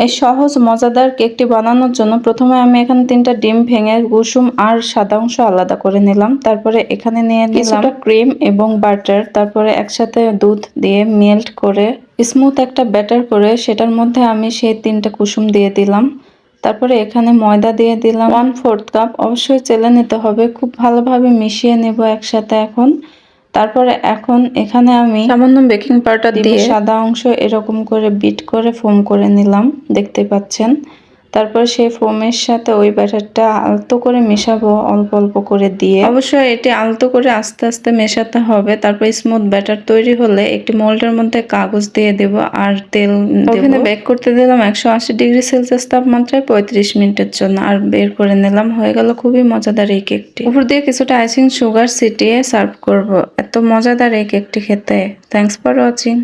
এই সহজ মজাদার কেকটি বানানোর জন্য প্রথমে আমি এখানে 3টা ডিম ভেঙে কুসুম আর সাদা অংশ আলাদা করে নিলাম। তারপরে এখানে নিয়ে নিলাম কিছুটা ক্রিম এবং বাটার, তারপরে একসাথে দুধ দিয়ে মেল্ট করে স্মুথ একটা ব্যাটার করে সেটার মধ্যে আমি সেই 3টা কুসুম দিয়ে দিলাম। তারপরে এখানে ময়দা দিয়ে দিলাম 1/4 কাপ। অবশ্যই চেলে নিতে হবে, খুব ভালোভাবে মিশিয়ে নেব একসাথে এখন। তারপরে এখন এখানে আমি সামান্য বেকিং পাউডার দিয়ে সাদা অংশ এরকম করে বিট করে ফোম করে নিলাম, দেখতে পাচ্ছেন। তারপর সেই ফোমের সাথে ওই ব্যাটারটা আলতো করে মেশাবো অল্প অল্প করে দিয়ে। অবশ্যই এটি আলতো করে আস্তে আস্তে মেশাতে হবে। তারপর স্মুথ ব্যাটার তৈরি হলে একটি মোল্ডের মধ্যে কাগজ দিয়ে দেব আর তেল ওভেনে বেক করতে দিলাম 180 ডিগ্রি সেলসিয়াস তাপমাত্রায় 35 মিনিটের জন্য। আর বের করে নিলাম, হয়ে গেল খুবই মজাদার এই কেকটি। উপর দিয়ে কিছুটা আইসিং সুগার ছিটিয়ে সার্ভ করব। এত মজাদার এই কেকটি খেতে। Thanks for watching.